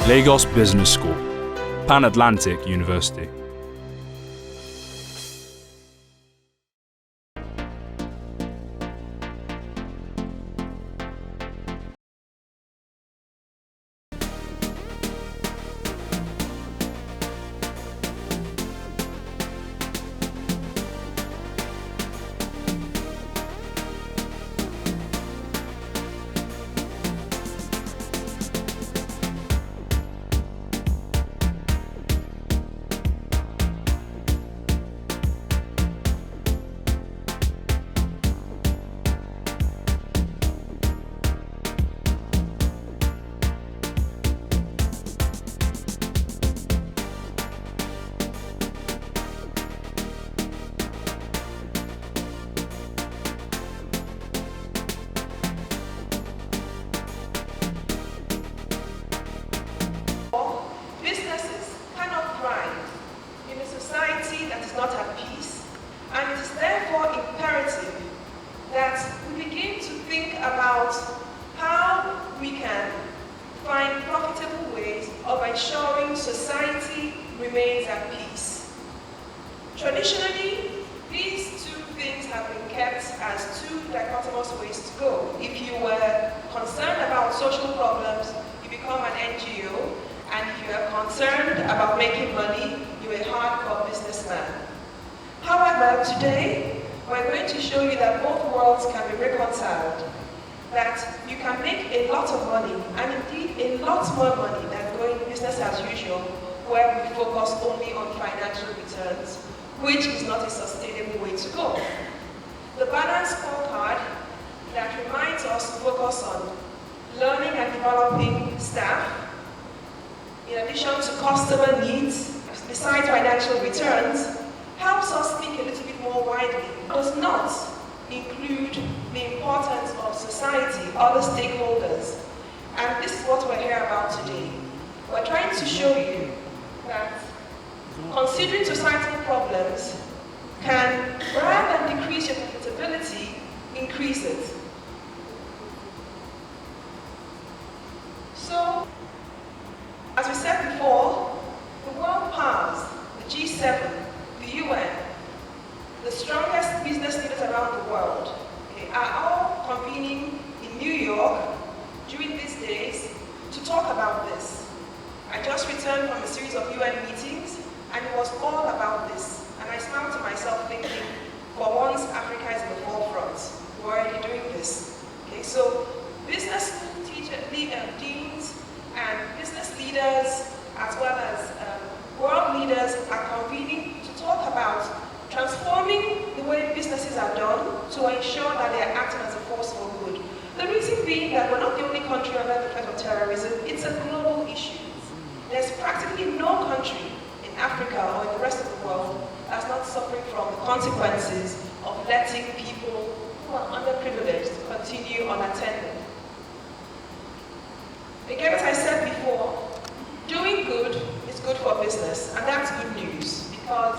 Lagos Business School, Pan-Atlantic University. Businesses cannot thrive in a society that is not at peace, and it is therefore imperative that we begin to think about how we can find profitable ways of ensuring society remains at peace. Traditionally, these two things have been kept as two dichotomous ways to go. If you were concerned about social problems, you become an NGO. And if you are concerned about making money, you're a hardcore businessman. However, today, we're going to show you that both worlds can be reconciled. That you can make a lot of money, and indeed a lot more money than going business as usual, where we focus only on financial returns, which is not a sustainable way to go. The balanced scorecard that reminds us to focus on learning and developing staff, in addition to customer needs, besides financial returns, helps us think a little bit more widely. It does not include the importance of society, other stakeholders. And this is what we're here about today. We're trying to show you that considering societal problems can, rather than decrease your profitability, increase it. So, as we said before, the world powers, the G7, the UN, the strongest business leaders around the world, are all convening in New York during these days to talk about this. I just returned from a series of UN meetings, and it was all about this. And I smiled to myself thinking, for once, Africa is in the forefront. We're already doing this. Okay, so business deans and business leaders, as well as world leaders, are convening to talk about transforming the way businesses are done to ensure that they are acting as a force for good. The reason being that we're not the only country under the threat of terrorism, it's a global issue. There's practically no country in Africa or in the rest of the world that's not suffering from the consequences of letting people who are underprivileged continue unattended. Again, as I said before, doing good is good for business, and that's good news, because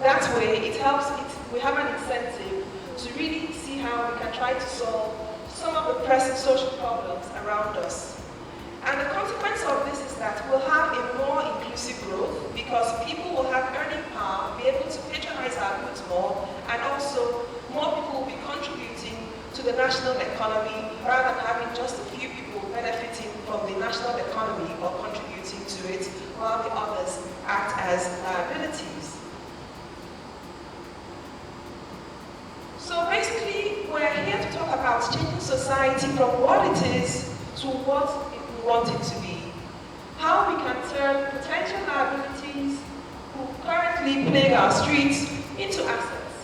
that way it helps, we have an incentive to really see how we can try to solve some of the pressing social problems around us. And the consequence of this is that we'll have a more inclusive growth, because people will have earning power, be able to patronize our goods more, and also more people will be contributing to the national economy rather than having just a few people benefiting from the national economy or contributing to it, while the others act as liabilities. So basically, we're here to talk about changing society from what it is to what we want it to be. How we can turn potential liabilities who currently plague our streets into assets.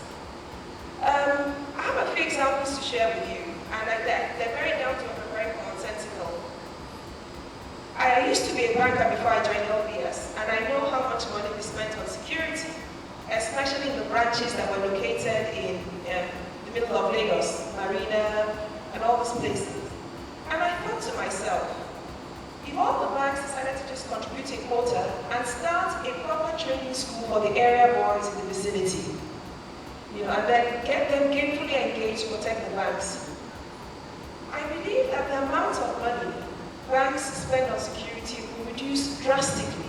I have a few examples to share with you, and they're very down to earth and very commonsensical. I used to be a banker before I joined LBS, and I know how much money we spent on security, especially in the branches that were located in the middle of Lagos, Marina, and all these places. And I thought to myself, if all the banks decided to just contribute a quota and start a proper training school for the area boys in the vicinity, and then get them gainfully engaged to protect the banks, I believe that the amount of money banks spend on security will reduce reduce drastically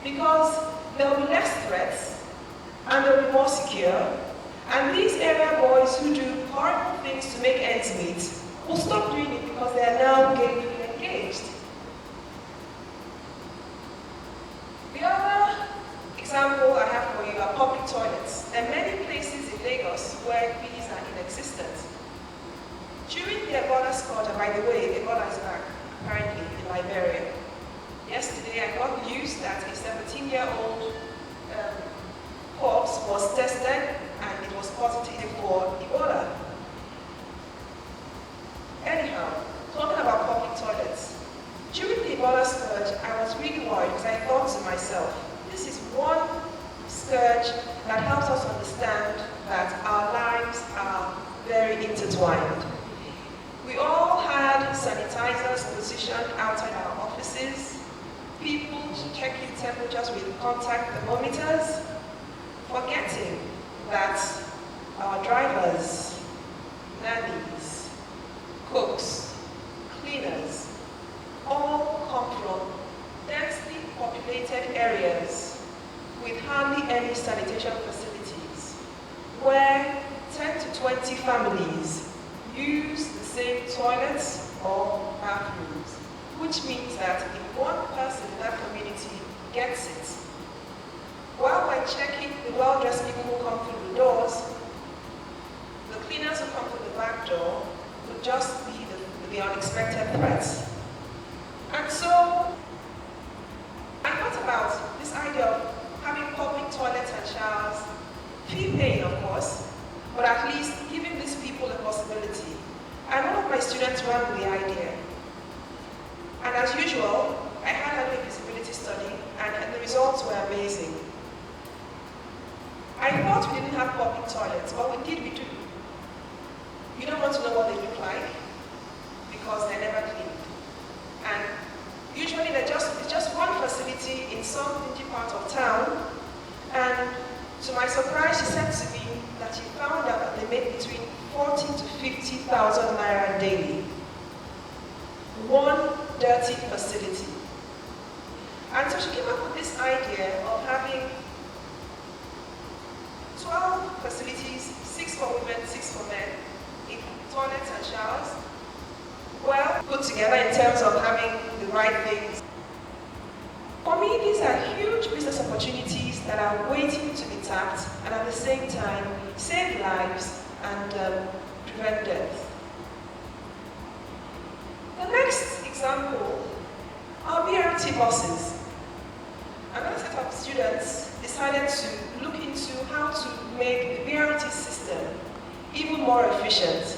because there will be less threats and they'll be more secure, and these area boys who do horrible things to make ends meet will stop doing it because they are now gainfully engaged. The other example I have for you are public toilets. There are many places in Lagos where these are inexistent. During the Ebola scourge, and by the way, Ebola is back, apparently, in Liberia. Yesterday, I got news that a 17-year-old corpse was tested and it was positive for Ebola. Anyhow, talking about public toilets. During the Ebola scourge, I was really worried because I thought to myself, this is one scourge that helps us understand that our lives are very intertwined. We all had sanitizers positioned outside our offices, people checking temperatures with contact thermometers, forgetting that our drivers, nannies, cooks, cleaners, all come from densely populated areas with hardly any sanitation facilities, where 10 to 20 families use the same toilets or bathrooms, which means that if one person in that community gets it, while we're checking the well-dressed people who come through the doors, the cleaners who come through the back door would just be the unexpected threats. And so, I thought about this idea of having public toilets and showers, fee paying of course, but at least giving these people a possibility. And one of my students ran with the idea. And as usual, I had a feasibility study, and the results were amazing. I thought we didn't have public toilets, but indeed we do. You don't want to know what they look like because they're never cleaned. And usually it's just one facility in some dingy part of town. And to my surprise, she said to me that she found out that they make between 40 to 50,000 naira daily. One dirty facility. And so she came up with this idea of having 12 facilities, 6 for women, 6 for men, in toilets and showers, well put together in terms of having the right things. For me, these are huge business opportunities that are waiting to be tapped and at the same time save lives and prevent death. The next example are BRT buses. Another set of students decided to look into how to make the BRT system even more efficient.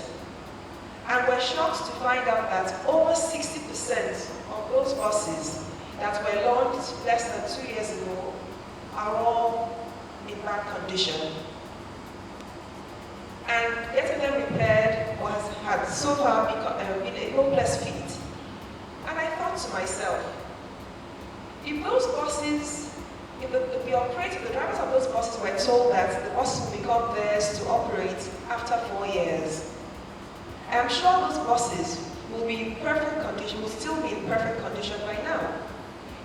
And we're shocked to find out that over 60% of those buses that were launched less than 2 years ago are all in bad condition. And getting them repaired had so far been a hopeless feat. And I thought to myself, if those buses, if the operator, the drivers of those buses were told that the buses will become theirs to operate after 4 years, I am sure those buses will be in perfect condition, will still be in perfect condition by now.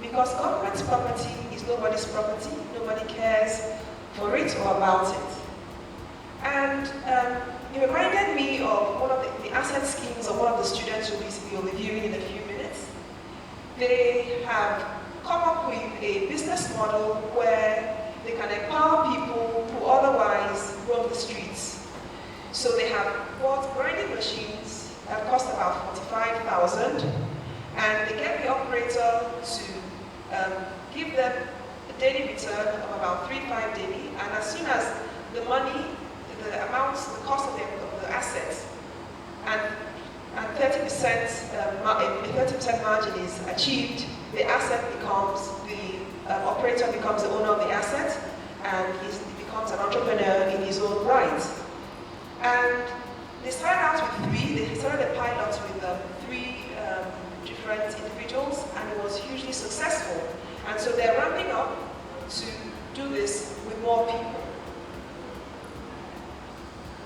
Because government property is nobody's property, nobody cares for it or about it. And it reminded me of one of the asset schemes of one of the students who will be reviewing in a few minutes. They have come up with a business model where they can empower people who otherwise roam the streets. So they have bought grinding machines that cost about 45,000, and they get the operator to give them a daily return of about 3.5 daily, and as soon as the money, the cost of the assets, and 30% margin is achieved, the asset becomes, the operator becomes the owner of the asset, and he becomes an entrepreneur in his own right. And they started out with they started a pilot with 3 different individuals, and it was hugely successful. And so they're ramping up to do this with more people.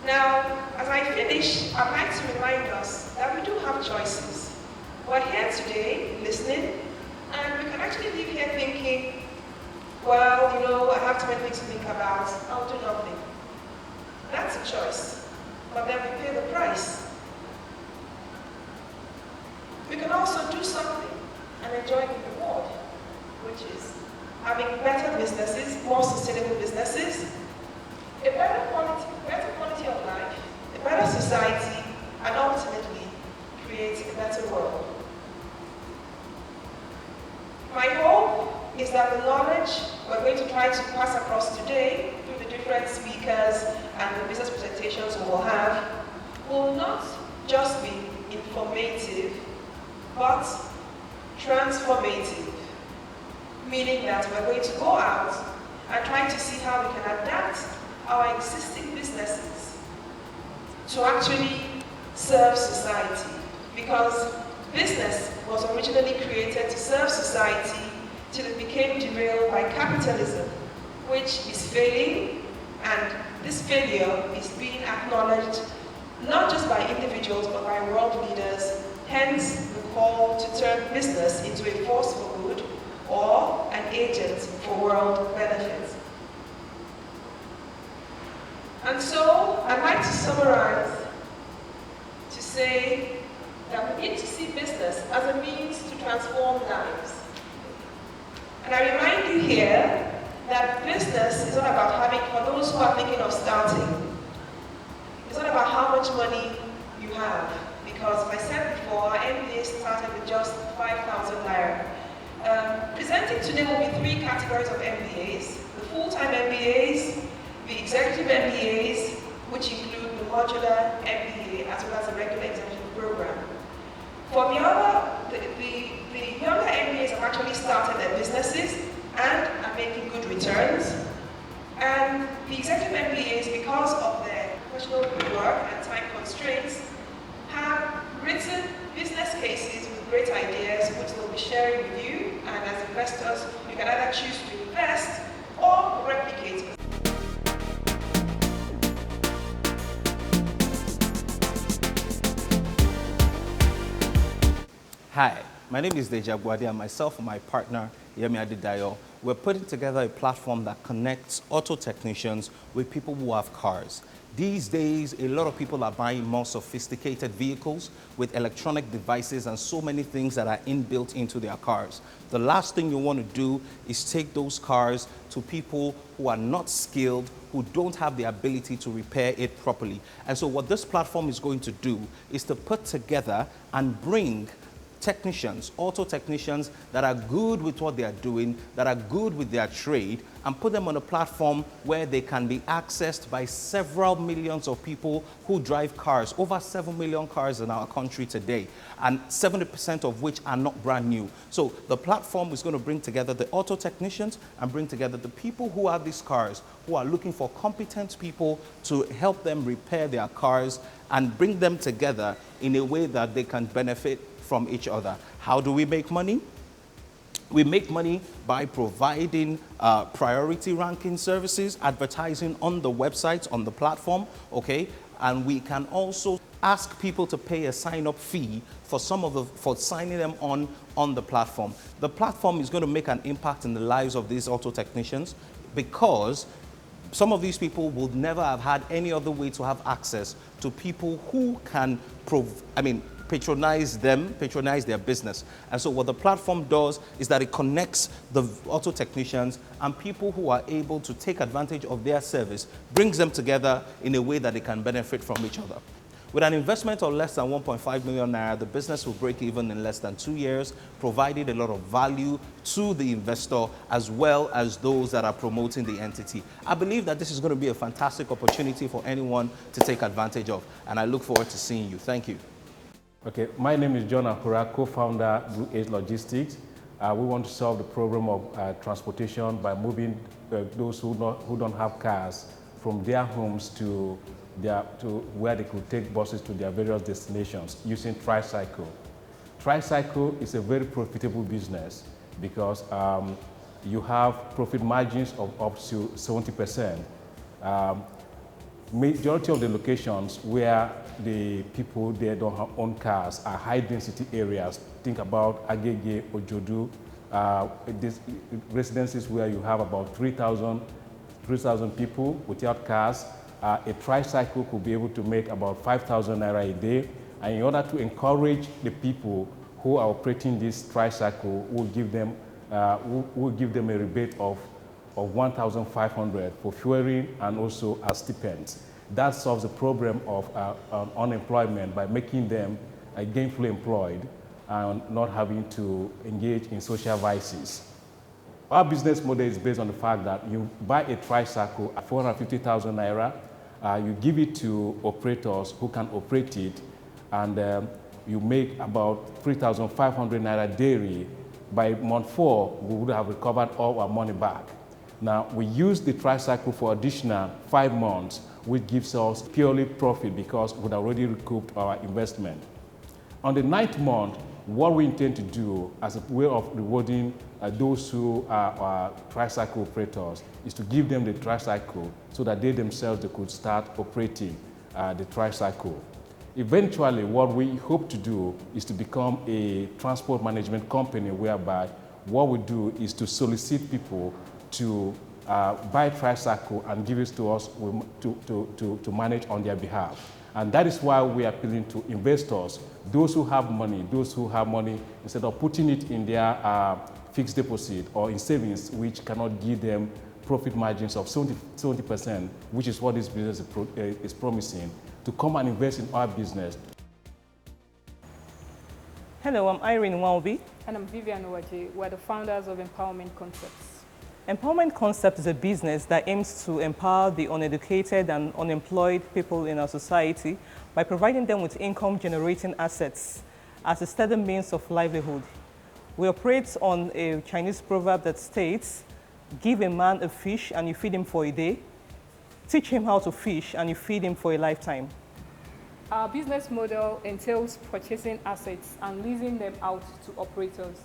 Now, as I finish, I'd like to remind us that we do have choices. We're here today listening, and we actually leave here thinking, well, you know, I have too many things to think about, I'll do nothing. That's a choice, but then we pay the price. We can also do something and enjoy the reward, which is having better businesses, more sustainable businesses, a better quality of life, a better society, and ultimately create a better world. My hope is that the knowledge we're going to try to pass across today through the different speakers and the business presentations we will have will not just be informative, but transformative, meaning that we're going to go out and try to see how we can adapt our existing businesses to actually serve society. Because business was originally created to serve society till it became derailed by capitalism, which is failing, and this failure is being acknowledged not just by individuals but by world leaders, hence the call to turn business into a force for good or an agent for world benefit. And so I'd like to summarize to say that we need to see business as a means to transform lives. And I remind you here that business is not about having, for those who are thinking of starting, it's not about how much money you have. Because as I said before, our MBA started with just 5,000 naira. Presenting today will be three categories of MBAs: the full-time MBAs, the executive MBAs, which include the modular MBA as well as the regular executive program. For the younger MBAs have actually started their businesses and are making good returns. And the executive MBAs, because of their professional work and time constraints, have written business cases with great ideas which they'll be sharing with you, and as investors you can either choose to invest or replicate. Hi, my name is Deja Guadi, and myself and my partner Yemi Adedayo, we're putting together a platform that connects auto technicians with people who have cars. These days, a lot of people are buying more sophisticated vehicles with electronic devices and so many things that are inbuilt into their cars. The last thing you want to do is take those cars to people who are not skilled, who don't have the ability to repair it properly. And so what this platform is going to do is to put together and bring technicians, auto technicians that are good with what they are doing, that are good with their trade, and put them on a platform where they can be accessed by several millions of people who drive cars, over 7 million cars in our country today, and 70% of which are not brand new. So the platform is going to bring together the auto technicians and bring together the people who have these cars, who are looking for competent people to help them repair their cars and bring them together in a way that they can benefit from each other. How do we make money? We make money by providing priority ranking services, advertising on the website, on the platform, okay? And we can also ask people to pay a sign-up fee for for signing them on the platform. The platform is going to make an impact in the lives of these auto technicians because some of these people would never have had any other way to have access to people who can patronize their business. And so what the platform does is that it connects the auto technicians and people who are able to take advantage of their service, brings them together in a way that they can benefit from each other. With an investment of less than 1.5 million naira, the business will break even in less than 2 years, providing a lot of value to the investor as well as those that are promoting the entity. I believe that this is going to be a fantastic opportunity for anyone to take advantage of, and I look forward to seeing you. Thank you. Okay, my name is John Akura, co-founder Blue Age Logistics. We want to solve the problem of transportation by moving those who don't have cars from their homes to where they could take buses to their various destinations using tricycle. Tricycle is a very profitable business because you have profit margins of up to 70%. Majority of the locations where the people there don't own cars are high density areas. Think about Agege, Ojodu, residences where you have about 3,000 people without cars. A tricycle could be able to make about 5,000 naira a day. And in order to encourage the people who are operating this tricycle, we'll give them a rebate of 1,500 for fueling and also as stipends. That solves the problem of unemployment by making them gainfully employed and not having to engage in social vices. Our business model is based on the fact that you buy a tricycle at 450,000 naira, you give it to operators who can operate it, and you make about 3,500 naira daily. By month 4, we would have recovered all our money back. Now, we use the tricycle for additional 5 months, which gives us purely profit because we've already recouped our investment. On the 9th month, what we intend to do as a way of rewarding those who are tricycle operators is to give them the tricycle so that they themselves could start operating the tricycle. Eventually, what we hope to do is to become a transport management company whereby what we do is to solicit people to buy a tricycle and give it to us to manage on their behalf. And that is why we are appealing to investors, those who have money, instead of putting it in their fixed deposit or in savings, which cannot give them profit margins of 70%, which is what this business is promising, to come and invest in our business. Hello, I'm Irene Nwaubi. And I'm Vivian Owaje. We're the founders of Empowerment Concepts. Empowerment Concept is a business that aims to empower the uneducated and unemployed people in our society by providing them with income-generating assets as a steady means of livelihood. We operate on a Chinese proverb that states, give a man a fish and you feed him for a day, teach him how to fish and you feed him for a lifetime. Our business model entails purchasing assets and leasing them out to operators.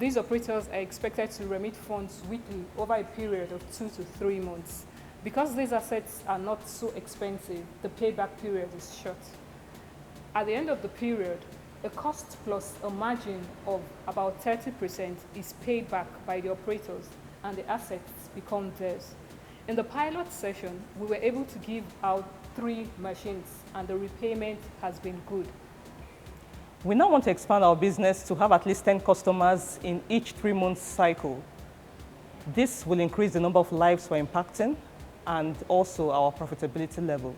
These operators are expected to remit funds weekly over a period of 2 to 3 months. Because these assets are not so expensive, the payback period is short. At the end of the period, a cost plus a margin of about 30% is paid back by the operators and the assets become theirs. In the pilot session, we were able to give out 3 machines and the repayment has been good. We now want to expand our business to have at least 10 customers in each 3-month cycle. This will increase the number of lives we're impacting and also our profitability level.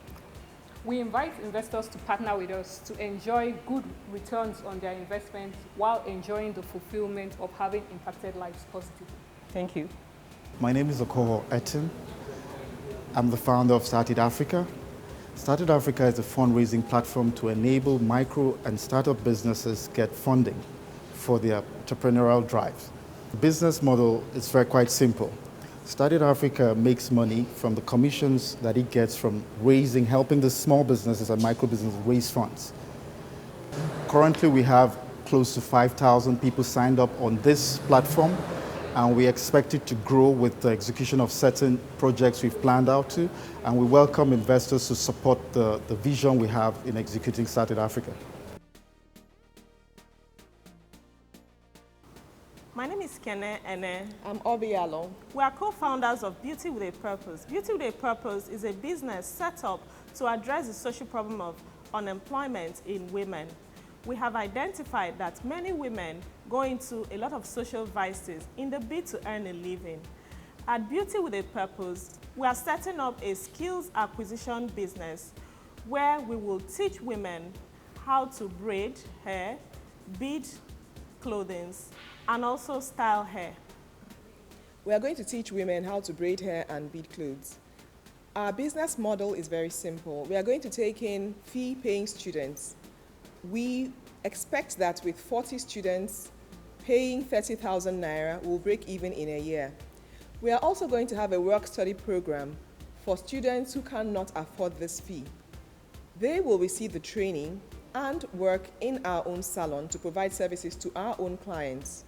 We invite investors to partner with us to enjoy good returns on their investment while enjoying the fulfillment of having impacted lives positively. Thank you. My name is Okoho Etim. I'm the founder of Started Africa. Started Africa is a fundraising platform to enable micro and startup businesses get funding for their entrepreneurial drive. The business model is quite simple. Started Africa makes money from the commissions that it gets from helping the small businesses and micro businesses raise funds. Currently, we have close to 5,000 people signed up on this platform, and we expect it to grow with the execution of certain projects we've planned out to, and we welcome investors to support the vision we have in executing Started Africa. My name is Kene Ene. I'm Obialo. We are co-founders of Beauty with a Purpose. Beauty with a Purpose is a business set up to address the social problem of unemployment in women. We have identified that many women go into a lot of social vices in the bid to earn a living. At Beauty with a Purpose, we are setting up a skills acquisition business where we will teach women how to braid hair, bead clothing, and also style hair. We are going to teach women how to braid hair and bead clothes. Our business model is very simple. We are going to take in fee-paying students. We expect that with 40 students paying 30,000 naira, we'll break even in a year. We are also going to have a work-study program for students who cannot afford this fee. They will receive the training and work in our own salon to provide services to our own clients.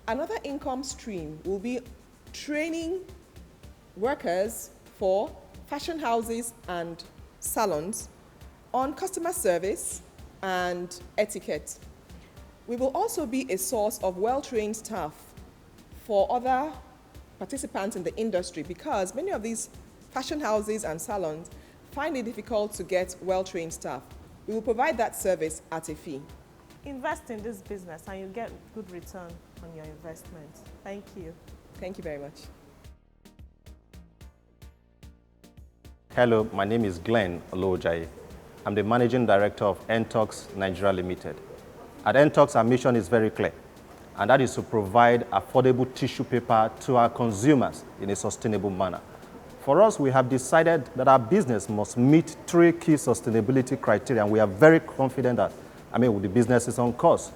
Another income stream will be training workers for fashion houses and salons on customer service and etiquette. We will also be a source of well-trained staff for other participants in the industry, because many of these fashion houses and salons find it difficult to get well-trained staff. We will provide that service at a fee. Invest in this business and you get good return on your investment. Thank you. Thank you very much. Hello, my name is Glenn Olojaye. I'm the Managing Director of Entox Nigeria Limited. At Entox, our mission is very clear, and that is to provide affordable tissue paper to our consumers in a sustainable manner. For us, we have decided that our business must meet 3 key sustainability criteria, and we are very confident that, the business is on course.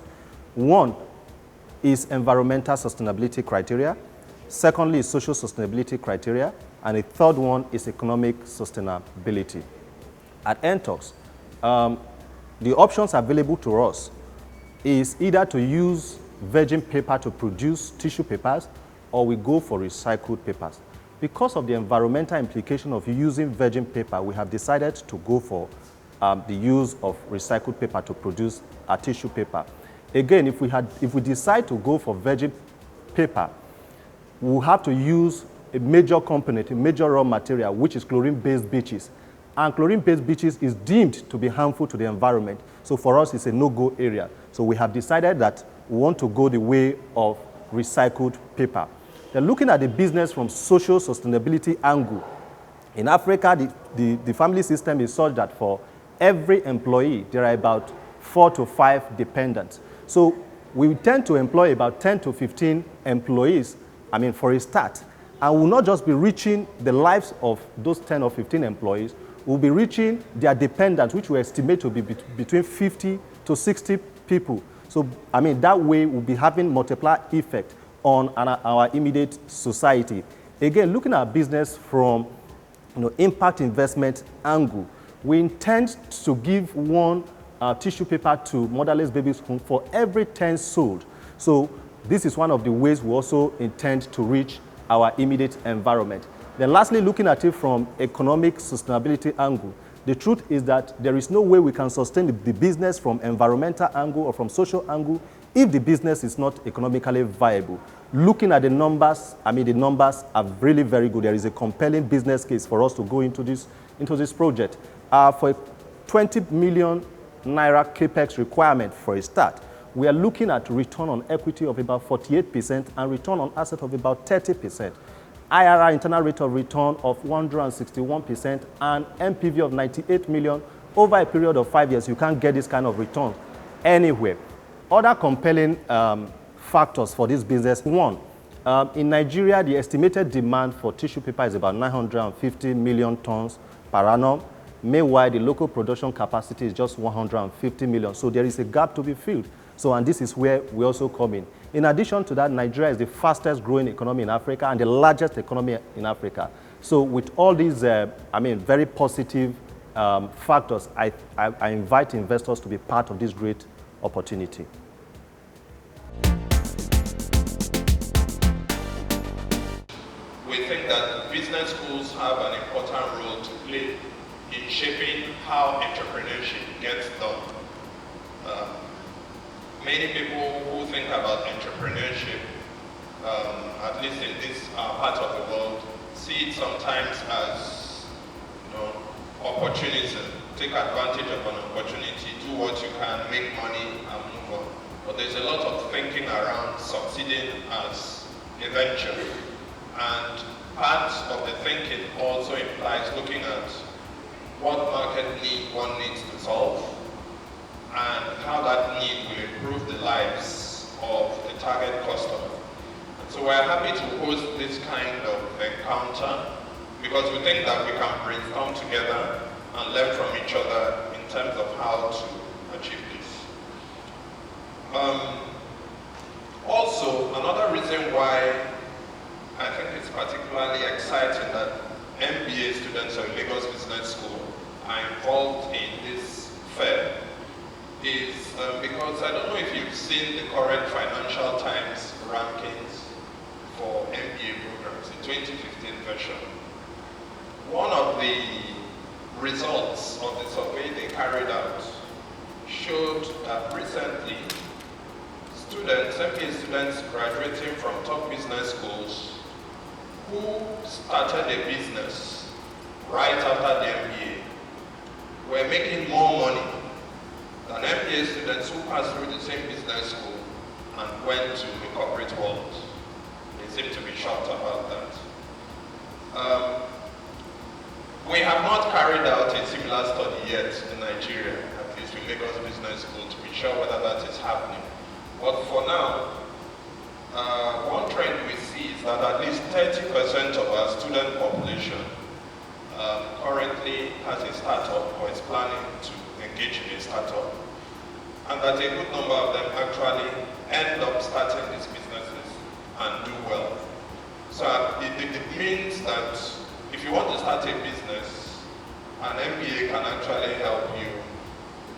1 is environmental sustainability criteria. Secondly is social sustainability criteria. And the third one is economic sustainability. At Entox, the options available to us is either to use virgin paper to produce tissue papers, or we go for recycled papers. Because of the environmental implication of using virgin paper, we have decided to go for the use of recycled paper to produce a tissue paper. Again, if we decide to go for virgin paper, we'll have to use a major component, a major raw material, which is chlorine-based bleaches. And chlorine-based bleaches is deemed to be harmful to the environment. So for us, it's a no-go area. So we have decided that we want to go the way of recycled paper. Then looking at the business from social sustainability angle, in Africa, the family system is such that for every employee, there are about 4 to 5 dependents. So we tend to employ about 10 to 15 employees, for a start. And we'll not just be reaching the lives of those 10 or 15 employees, we'll be reaching their dependents, which we estimate to be between 50 to 60 people. So, that way we'll be having multiplier effect on our immediate society. Again, looking at our business from impact investment angle, we intend to give 1 tissue paper to motherless babies for every 10 sold. So this is one of the ways we also intend to reach our immediate environment. Then lastly, looking at it from economic sustainability angle, the truth is that there is no way we can sustain the business from environmental angle or from social angle if the business is not economically viable. Looking at the numbers, the numbers are really very good. There is a compelling business case for us to go into this project. For a 20 million naira capex requirement for a start, we are looking at return on equity of about 48% and return on asset of about 30%. IRR, internal rate of return, of 161% and NPV of 98 million over a period of 5 years. You can't get this kind of return anywhere. Other compelling factors for this business. 1, in Nigeria, the estimated demand for tissue paper is about 950 million tons per annum. Meanwhile, the local production capacity is just 150 million. So there is a gap to be filled. And this is where we also come in. In addition to that, Nigeria is the fastest growing economy in Africa and the largest economy in Africa. So with all these, very positive factors, I invite investors to be part of this great opportunity. We think that business schools have an important role to play in shaping how entrepreneurship gets done. Many people who think about entrepreneurship, at least in this part of the world, see it sometimes as opportunism. Take advantage of an opportunity, do what you can, make money, and move on. But there's a lot of thinking around succeeding as a venture. And part of the thinking also implies looking at what market need one needs to solve, and how that need will improve the lives of the target customer. And so we're happy to host this kind of encounter because we think that we can brainstorm together and learn from each other in terms of how to achieve this. Also, another reason why I think it's particularly exciting that MBA students of Lagos Business School are involved in this fair is because I don't know if you've seen the current Financial Times rankings for MBA programs, the 2015 version. One of the results of the survey they carried out showed that recently students, MBA students graduating from top business schools who started a business right after the MBA were making more money than MBA students who passed through the same business school and went to the corporate world. They seem to be shocked about that. We have not carried out a similar study yet in Nigeria, at least with Lagos Business School, to be sure whether that is happening. But for now, one trend we see is that at least 30% of our student population currently has a startup or is planning to engage in a startup, and that a good number of them actually end up starting these businesses and do well. So it means that if you want to start a business, an MBA can actually help you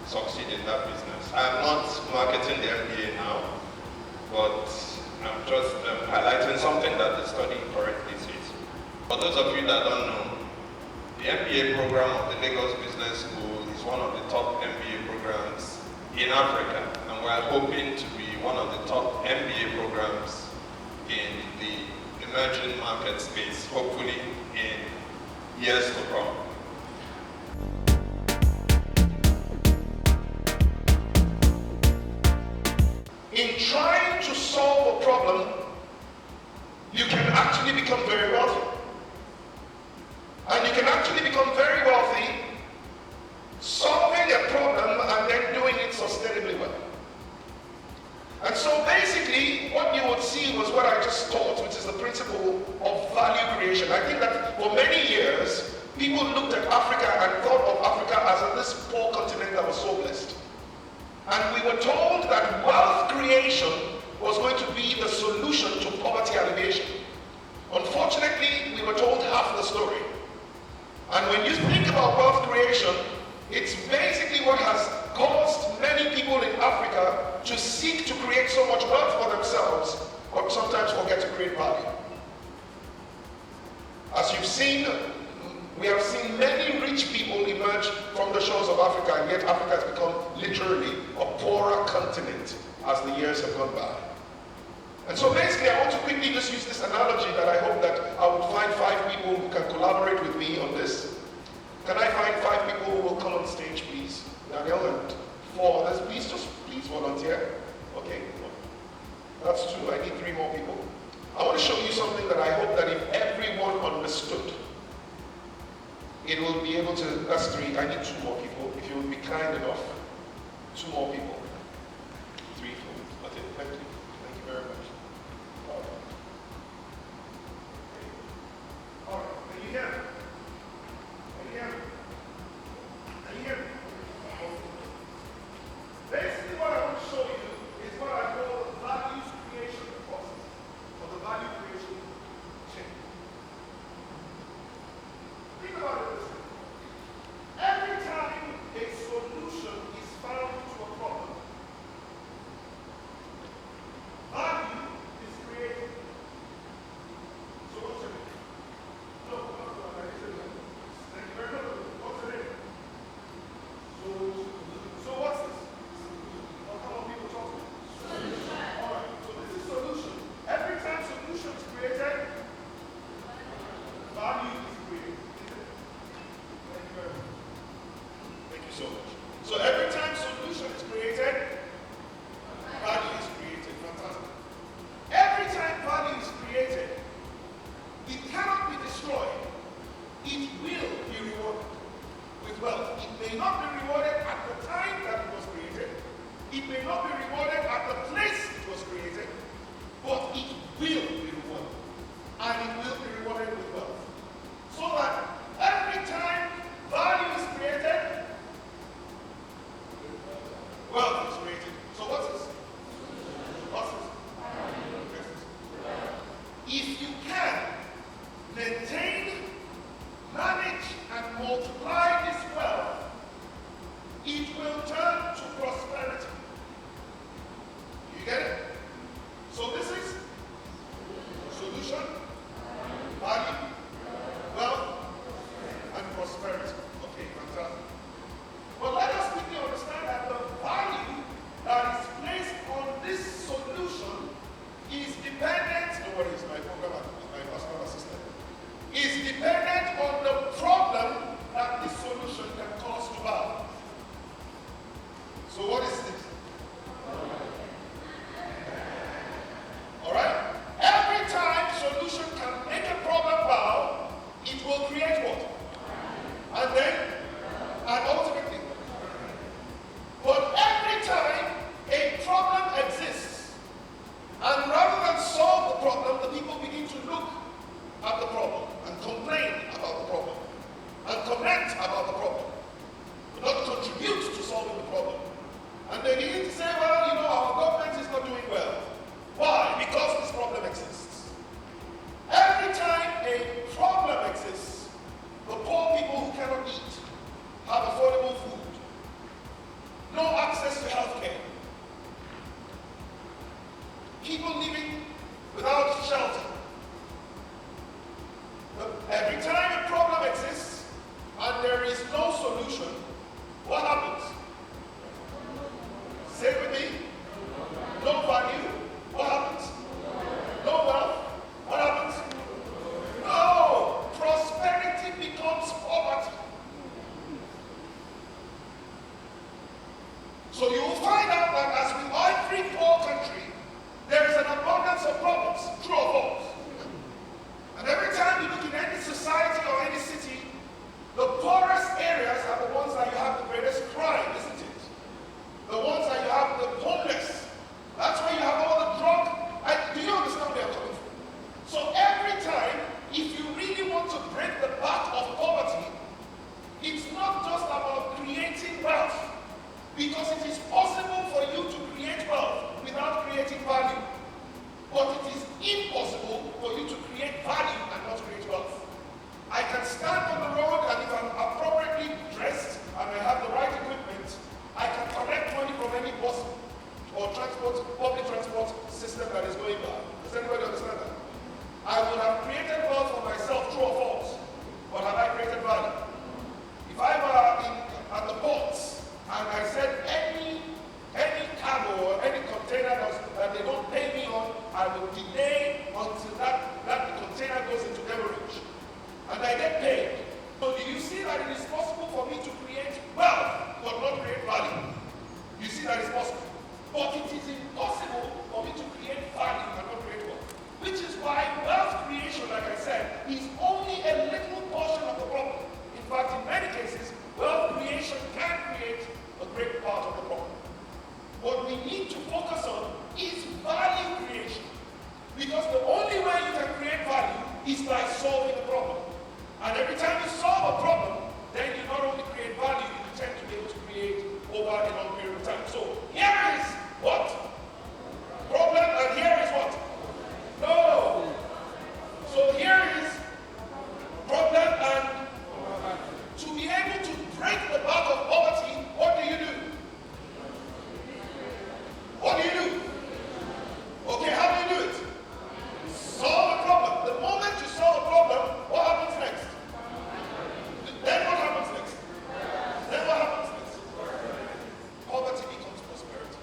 succeed in that business. I'm not marketing the MBA now, but I'm just highlighting something that the study correctly says. For those of you that don't know, the MBA program of the Lagos Business School is one of the top MBA programs in Africa, and we're hoping to be one of the top MBA programs in the emerging market space, hopefully in years to come. In trying to solve a problem, you can actually become very wealthy. And you can actually become very wealthy solving a problem and then doing it sustainably well. And so basically, what you would see was what I just taught, which is the principle of value creation. I think that for many years, people looked at Africa and thought of Africa as this poor continent that was so blessed. And we were told that wealth creation was going to be the solution to poverty alleviation. Unfortunately, we were told half the story. And when you think about wealth creation, it's basically what has caused many people in Africa to seek to create so much wealth for themselves, but sometimes forget to create value. As you've seen, we have seen many rich people emerge from the shores of Africa, and yet Africa has become literally a poorer continent as the years have gone by. And so basically, I want to quickly just use this analogy that I hope that I would find 5 people who can collaborate with me on this. Can I find 5 people who will come on stage, please? Daniel, and 4 others, please volunteer. Okay, that's 2. I need 3 more people. I want to show you something that I hope that if everyone understood, it will be able to, that's 3. I need 2 more people. If you would be kind enough, 2 more people. 3, 4. Okay, thank you. Thank you very much. All right, are you here? Basically what I want to show you is what I call the values creation process, or the value creation chain. Think about it this way. Every time a solution is found to a problem, value is created. So what's your name? No, I didn't. Thank you very much. What's your name? So what's this? Oh, come on, people, talk to me. Solution. All right, so this is solution. Every time solution is created, value is created. Thank you very much. Thank you so much. So every time solution is created, value is created. Fantastic. Every time value is created, it cannot be destroyed. It will be rewarded with wealth. It may not be rewarded at the time that it was created. It may not be rewarded at the place it was created, but it will be rewarded. And it will be rewarded with wealth. So that every time value is created, wealth is created. So what's this? What's this? If you can maintain, manage, and multiply this wealth, it will turn to prosperity. You get it? So this is solution, value, wealth, and prosperity. Okay, fantastic. But let us quickly understand that the value that is placed on this solution shelter. Every time a problem exists and there is no solution, what happens? Say it with me. No value. What happens? No wealth. What happens? No. Prosperity becomes poverty. So you will find out that as with every poor country, there is an abundance of problems, true or false. And every time you look in any society or any city, the poorest areas are the ones that you have the greatest crime, isn't it? The ones that you have the homeless. That's where you have all the drug. Do you understand where I'm coming from? So every time, if you really want to break the back of poverty, it's not just about creating wealth, because it is possible for you to create wealth without creating value. But it is impossible for you to create value and not create wealth. I can stand on the road, and if I'm appropriately dressed and I have the right equipment, I can collect money from any bus or public transport system that is going by. Does anybody understand that? I would have created wealth for myself, true or false, but have I created value? If I were at the ports and I said any cargo or any container that they don't pay me on, I will delay until that container goes into demurrage, and I get paid. So do you see that it is possible for me to create wealth but not create value? You see that it's possible. But it is impossible for me to create value and not create wealth. Which is why wealth creation, like I said, is only a little portion of the problem. In fact, in many cases, wealth creation can create a great part of the problem. What we need to focus on is value creation. Because the only way you can create value is by solving a problem. And every time you solve a problem, then you not only create value, you tend to be able to create over a long period of time. So here is what? Problem, and here is what? No. So here is problem, and to be able to break the back of poverty, what do you do? What do you do? Okay, how do you do it? Solve a problem. The moment you solve a problem, what happens next? Then what happens next? Then what happens next? Poverty becomes prosperity.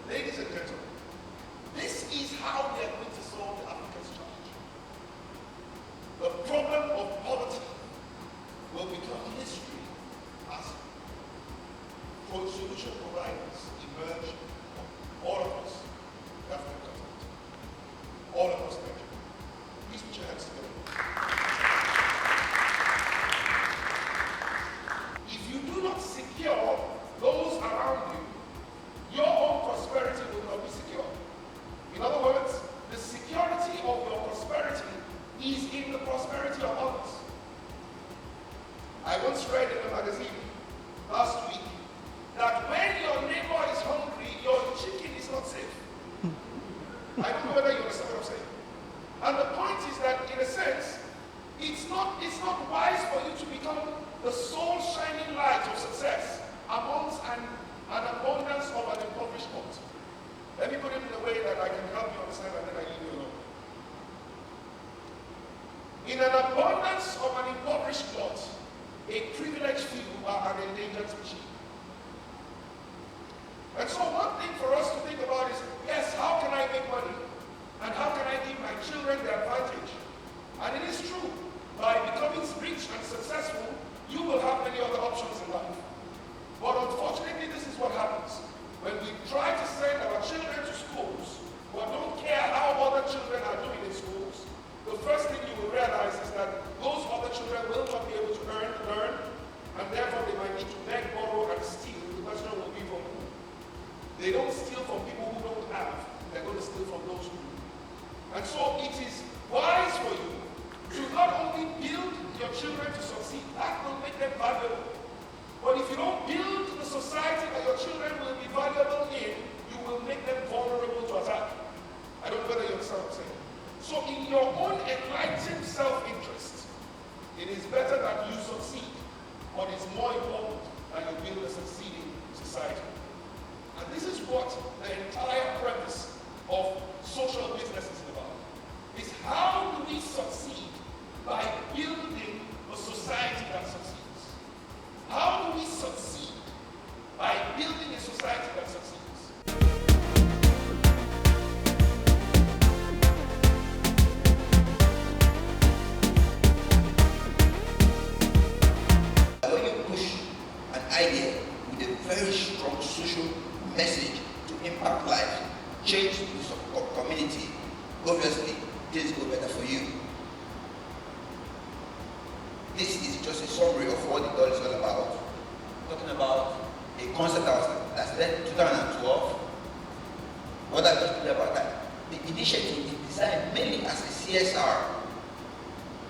Ladies and gentlemen, this is how we are going to solve the African challenge. The problem of poverty will become history as solution providers emerge. All of us, the African continent, all of us, Nigeria. Please put your hands together. If you do not secure those around you, your own prosperity will not be secure. In other words, the security of your prosperity is in the prosperity of others. I once read in a magazine last week that when your neighbor is hungry, your chicken is not safe. I don't know whether you understand what I'm saying. And the point is that, in a sense, it's not wise for you to become the sole shining light of success amongst an abundance of an impoverished lot. Let me put it in a way that I can help you understand, and then I leave you alone. In an abundance of an impoverished lot, a privileged few are an endangered species. And so one thing for us to think about is, yes, how can I make money? And how can I give my children the advantage? And it is true, by becoming rich and successful, you will have many other options in life. But unfortunately, this is what happens. When we try to send our children to schools, but don't care how other children are doing in schools, the first thing you will realize is that those other children will not be able to learn, and therefore they might need to beg, borrow, and steal. The question will be from who? They don't steal from people who don't have. They're going to steal from those who do. And so it is wise for you to not only build your children to succeed, that will make them valuable. But if you don't build the society that your children will be valuable in, you will make them vulnerable to attack. I don't know whether you understand what I'm saying. So in your own enlightened self-interest, it is better that you succeed, but it's more important that you build a succeeding society. And this is what the entire premise of social business is about. obviously things go better for you. This is just a summary of what the doll is all about. Talking about a concept that started in 2012. What I just told about that. The initiative is designed mainly as a CSR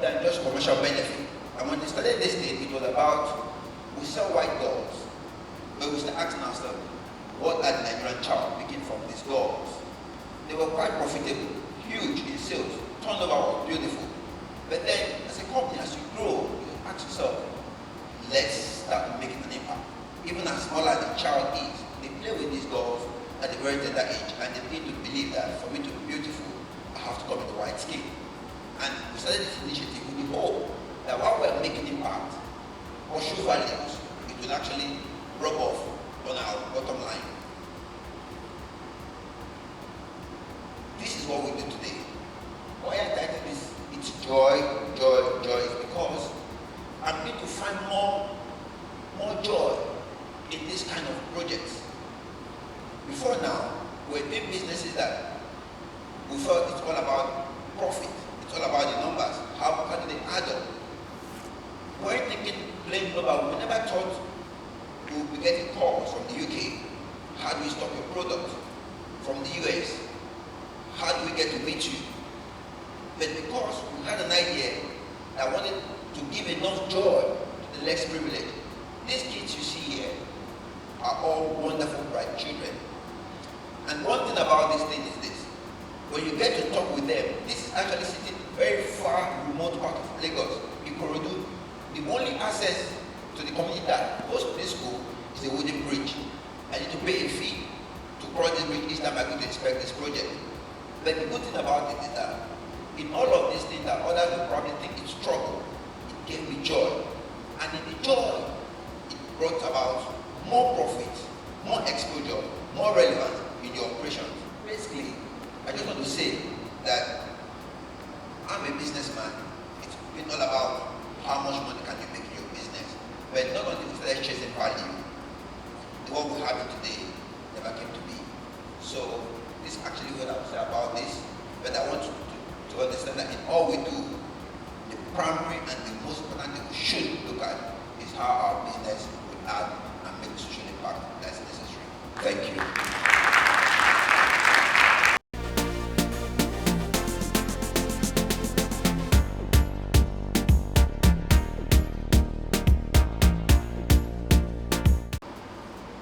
than just commercial benefit. And when they started this thing, it was about, we sell white dolls, but we start asking ourselves, what are the Nigerian child making from these dolls? They were quite profitable, huge in sales, turnover was beautiful. But then, as a company, as you grow, you ask yourself, let's start making an impact. Even as small as the child is, they play with these dolls at a very tender age, and they begin to believe that for me to be beautiful, I have to come in the white skin. And we started this initiative with the hope that while we're making impact, social values, it will actually rub off on our bottom line. This is what we do today. Why I titled this, it's joy, joy, joy, is because I'm going to find more joy in this kind of projects. Before now, we're doing businesses that we felt it's all about profit. It's all about the numbers. How do they add up? We're thinking plain global. We never thought we would be getting calls from the UK. How do we stop your product? From the US. How do we get to meet you? But because we had an idea that wanted to give enough joy to the less privileged, these kids you see here are all wonderful, bright children. And one thing about this thing is this. When you get to talk with them, this is actually sitting very far remote part of Lagos, Ikorodu. The only access to the community that goes to this school is a wooden bridge. I need to pay a fee to cross this bridge each time I go to inspect this project. But the good thing about it is that in all of these things that others will probably think it's struggle, it gave me joy. And in the joy, it brought about more profit, more exposure, more relevance in your operations. Basically, I just want to say that I'm a businessman. It's been all about how much money can you make in your business. But not until we started chasing value, the one we're having today never came to be. So this is actually what I would say about this. But I want you to understand that in all we do, the primary and the most important thing we should look at is how our business will add and make the social impact that's necessary. Thank you.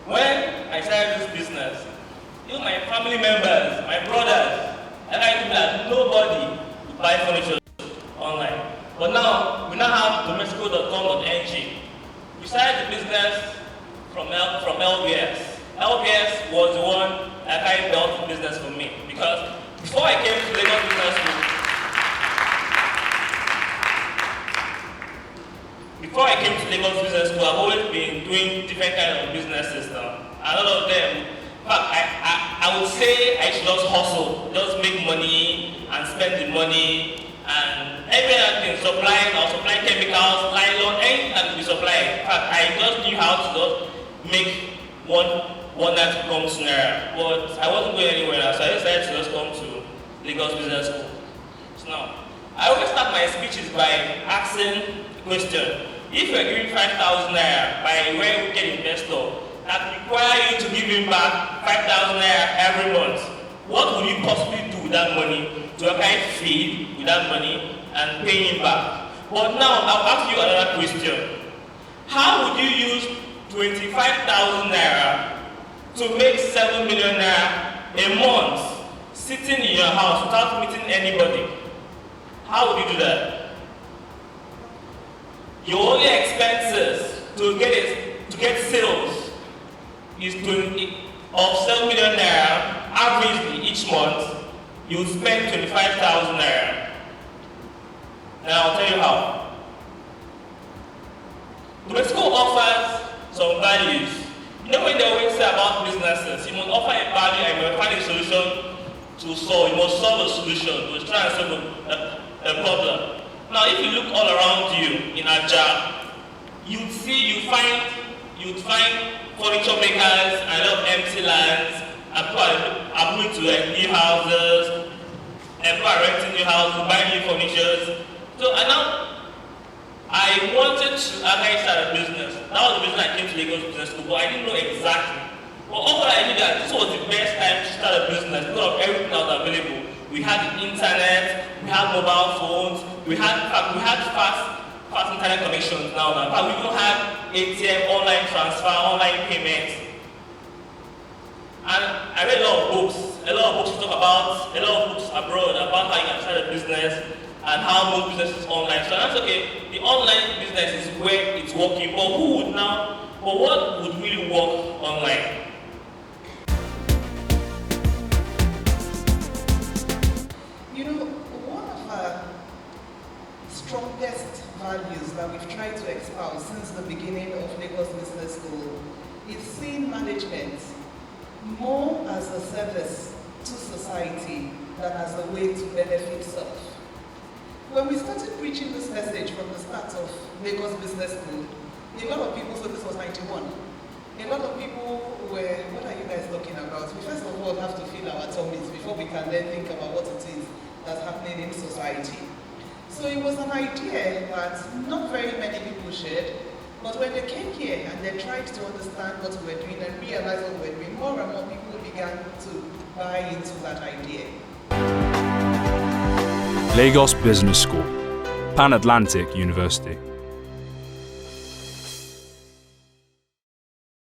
When I started this business, even my family members, my brothers, I told me that nobody would buy furniture online. But now, we now have domestico.com.ng. We started the business from LBS. LBS was the one that kind of built the business for me. Because before I came to Lagos Business School, I've always been doing different kinds of businesses now. A lot of them, in fact, I would say I should just hustle, just make money and spend the money and every other thing, I'll supply chemicals, nylon, anything that we supply. In fact, I just knew how to just make one night become snare. But I wasn't going anywhere, so I decided to just come to Lagos Business School. So now, I always start my speeches by asking the question. If you're giving 5,000 naira by a very wicked investor that require you to give him back 5,000 naira every month, what would you possibly do with that money to kind of feed with that money and pay him back? But now I'll ask you another question. How would you use 25,000 naira to make 7 million naira a month sitting in your house without meeting anybody? How would you do that? Your only expenses to get sales is of 7 million naira averagely each month. You spend 25,000 naira. And I'll tell you how. The school offers some values. You know when they always say about businesses, you must offer a value and you must find a solution to solve. You must solve a solution to try and solve a problem. Now, if you look all around you in Ajah, you'd find furniture makers and a lot of empty lands, and people are moving to new houses, and people new house, we buy new furniture. So I wanted to actually start a business. That was the reason I came to Lagos Business School, but I didn't know exactly. But all I knew that this was the best time to start a business because of everything that was available. We had the internet, we had mobile phones, we had fast internet connections now. In fact, we even have ATM, online transfer, online payments. And I read a lot of books talk about, a lot of books abroad about how you can start a business and how most businesses online. So that's okay, the online business is where it's working, but what would really work online? You know, one of our strongest values that we've tried to espouse since the beginning of Lagos Business School is seeing management more as a service to society than as a way to benefit self. When we started preaching this message from the start of Lagos Business School, a lot of people, so this was 91, a lot of people were, what are you guys talking about? We first of all have to fill our tummies before we can then think about what it is that's happening in society. So it was an idea that not very many people shared, but when they came here and they tried to understand what we were doing and realize what we were doing, more and more people began to buy into that idea. Lagos Business School, Pan-Atlantic University.